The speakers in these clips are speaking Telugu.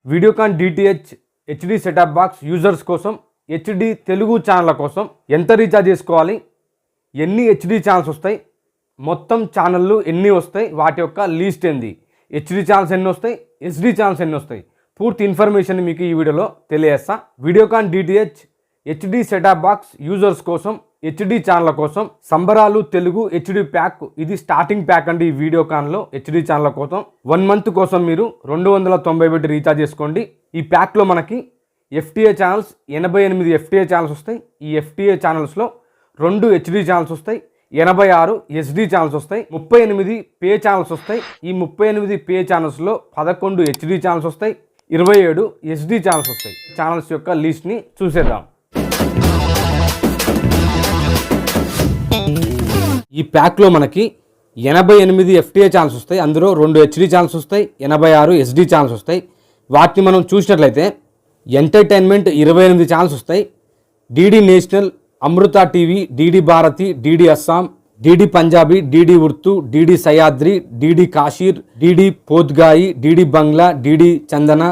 Videocon DTH HD setup box users కోసం హెచ్డి తెలుగు ఛానళ్ళ కోసం ఎంత రీఛార్జ్ చేసుకోవాలి, ఎన్ని హెచ్డి ఛానల్స్ వస్తాయి, మొత్తం ఛానళ్ళు ఎన్ని వస్తాయి, వాటి యొక్క లీస్ట్ ఏంది, హెచ్డి ఛానల్స్ ఎన్ని వస్తాయి, ఎస్డి ఛానల్స్ ఎన్ని వస్తాయి, పూర్తి ఇన్ఫర్మేషన్ మీకు ఈ వీడియోలో తెలియజేస్తా. Videocon DTH HD setup box users కోసం హెచ్డి ఛానళ్ళ కోసం సంబరాలు తెలుగు హెచ్డి ప్యాక్, ఇది స్టార్టింగ్ ప్యాక్ అండి. ఈ వీడియోకాన్లో హెచ్డి ఛానళ్ళ కోసం 1 మంత్ కోసం మీరు 290 పెట్టి రీఛార్జ్ చేసుకోండి. ఈ ప్యాక్లో మనకి ఎఫ్టీఏ ఛానల్స్ 88 ఎఫ్టీఏ ఛానల్స్ వస్తాయి. ఈ ఎఫ్టీఏ ఛానల్స్లో 2 హెచ్డి ఛానల్స్ వస్తాయి, 86 ఎస్డి ఛానల్స్ వస్తాయి, 38 పే ఛానల్స్ వస్తాయి. ఈ 38 పే ఛానల్స్లో 11 హెచ్డి ఛానల్స్ వస్తాయి, 27 ఎస్డి ఛానల్స్ వస్తాయి. ఛానల్స్ యొక్క లిస్ట్ని చూసేద్దాం. ఈ ప్యాక్లో మనకి 88 ఎఫ్టీఏ ఛానల్స్ వస్తాయి, అందులో 2 హెచ్డి ఛానల్స్ వస్తాయి, 86 ఎస్డి ఛానల్స్ వస్తాయి. వాటిని మనం చూసినట్లయితే ఎంటర్టైన్మెంట్ 28 ఛానల్స్ వస్తాయి. DD national, Amrita TV, DD Bharati, DD Assam, DD Punjabi, DD Urdu, DD Sahyadri, DD Kashir, DD Podhigai, DD Bangla, DD Chandana,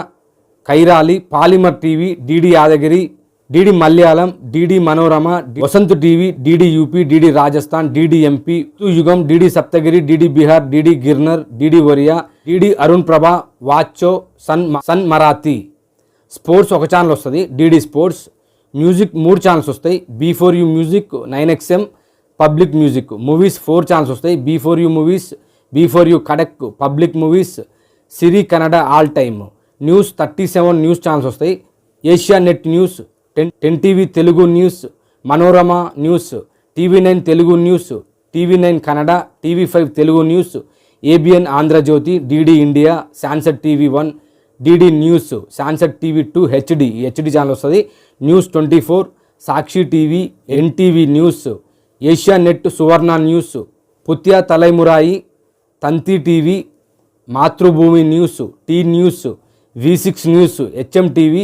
Kairali, Polimer TV, DD Yadagiri, DD Malayalam, DD Manorama, Vasanth TV, DD UP, DD Rajasthan, DD MP, Yugam, DD Saptagiri, DD Bihar, DD Girnar, DD Oriya, DD Arun Prabha, వాచో, సన్ మరాఠీ. స్పోర్ట్స్ ఒక ఛానల్ వస్తుంది, డిడి స్పోర్ట్స్. మ్యూజిక్ 3 ఛానల్స్ వస్తాయి, B four U music, 9XM, public music. Movies 4 channels వస్తాయి, B four U movies, B four U Kadak, public movies, Siri Kannada all time. News 37 news channels వస్తాయి, Asianet news, 10 TV Telugu news, Manorama news, TV nine Telugu news, TV nine Kannada, TV five Telugu news, ABN Andhra Jyothi, DD India, Sansad TV one, DD news, Sansad TV two HD, ఈ హెచ్డి ఛానల్ వస్తుంది. News 24, Sakshi TV, NTV news, Asianet Suvarna news, Puthiya తలైమురాయి, తంతి TV, Mathrubhumi news, T news, V6 news, HM TV,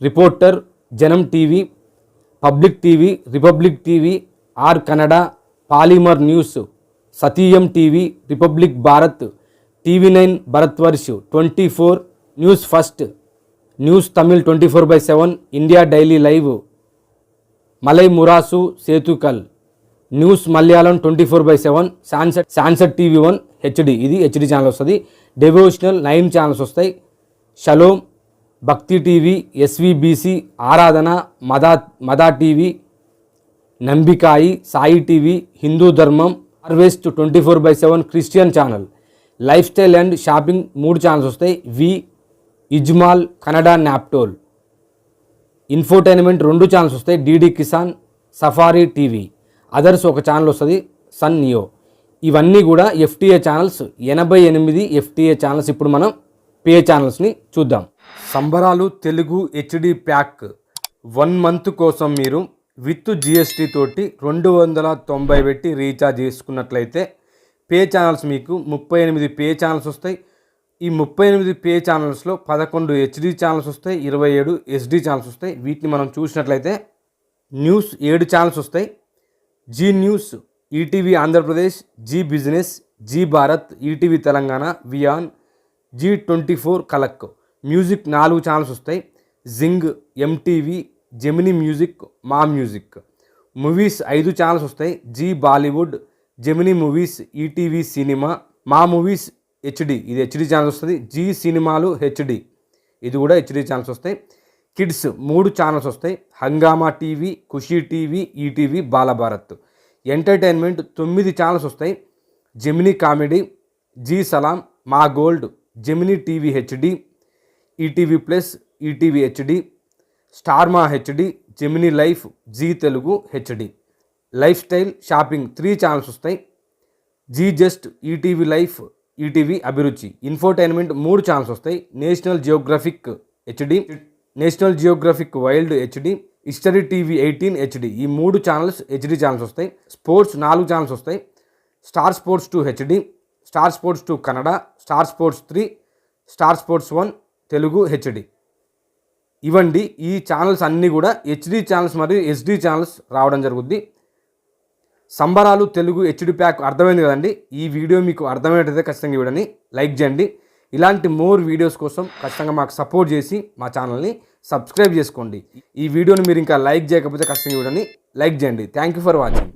reporter, Janam TV, public TV, republic TV, R Kannada, Polimer news, Sathiyam TV, republic Bharat, TV nine Bharatvarsh, 24 news first, news Tamil 24/7, India daily live, Malai Murasu Seithigal, news Malayalam 24/7, Sansad TV one HD, ఇది హెచ్డి ఛానల్ వస్తుంది. డెవోషనల్ 9 ఛానల్స్ వస్తాయి, Shalom, Bhakti TV, SVBC, Aradhana, Mada TV, Nambikkai, Sai TV, Hindu Dharmam, harvest 24/7 Christian channel, life style and shopping 3 channels వస్తాయి, ఇజ్మాల్, కన్నడ నాప్టోల్. ఇన్ఫోటైన్మెంట్ 2 ఛానల్స్ వస్తాయి, DD Kisan, safari TV. Others ఒక ఛానల్ వస్తుంది, సన్ నియో. ఇవన్నీ కూడా ఎఫ్టీఏ ఛానల్స్, 88 ఎఫ్టీఏ ఛానల్స్. ఇప్పుడు మనం పే ఛానల్స్ని చూద్దాం. సంబరాలు తెలుగు హెచ్డి ప్యాక్ 1 మంత్ కోసం మీరు విత్ జిఎస్టీ తోటి 290 పెట్టి రీఛార్జ్ చేసుకున్నట్లయితే పే ఛానల్స్ మీకు 38 పే ఛానల్స్ వస్తాయి. ఈ 38 పే ఛానల్స్లో 11 హెచ్డి ఛానల్స్ వస్తాయి, 27 ఎస్డి ఛానల్స్ వస్తాయి. వీటిని మనం చూసినట్లయితే న్యూస్ 7 ఛానల్స్ వస్తాయి, Zee news, ETV Andhra Pradesh, Zee business, Zee Bharat, ETV Telangana, వియాన్, G24 కలక్. మ్యూజిక్ 4 ఛానల్స్ వస్తాయి, Zing, MTV, Gemini music, Maa music. Movies 5 channels వస్తాయి, Zee Bollywood, Gemini movies, ETV cinema, Maa movies HD, ఇది హెచ్డి ఛానల్స్ వస్తుంది, జీ సినిమాలు హెచ్డి, ఇది కూడా హెచ్డి ఛానల్స్ వస్తాయి. కిడ్స్ 3 ఛానల్స్ వస్తాయి, Hungama TV, Khushi TV, ETV, Balabharat. Entertainment 9 channels వస్తాయి, జెమినీ కామెడీ, జీ సలాం, మా gold, Gemini TV HD, ETV plus, ETV HD, Star Maa HD, Gemini life, G Telugu HD. Life style shopping 3 channels వస్తాయి, G just, ETV life, ETV అభిరుచి. ఇన్ఫోటైన్మెంట్ 3 ఛానల్స్ వస్తాయి, national geographic HD, national geographic wild HD, history TV 18 HD. ఈ 3 ఛానల్స్ హెచ్డి ఛానల్స్ వస్తాయి. స్పోర్ట్స్ 4 ఛానల్స్ వస్తాయి, star sports 2 HD, star sports 2 Kannada, star sports 3, star sports 1 Telugu HD. ఇవండి ఈ ఛానల్స్ అన్నీ కూడా హెచ్డి ఛానల్స్ మరియు ఎస్డి ఛానల్స్ రావడం జరుగుద్ది. సంబరాలు తెలుగు హెచ్డి ప్యాక్ అర్థమైంది కదండి. ఈ వీడియో మీకు అర్థమైనట్లయితే ఖచ్చితంగా వీడియోని లైక్ చేయండి. ఇలాంటి మోర్ వీడియోస్ కోసం ఖచ్చితంగా మాకు సపోర్ట్ చేసి మా ఛానల్ని సబ్స్క్రైబ్ చేసుకోండి. ఈ వీడియోని మీరు ఇంకా లైక్ చేయకపోతే ఖచ్చితంగా వీడియోని లైక్ చేయండి. Thank you for watching.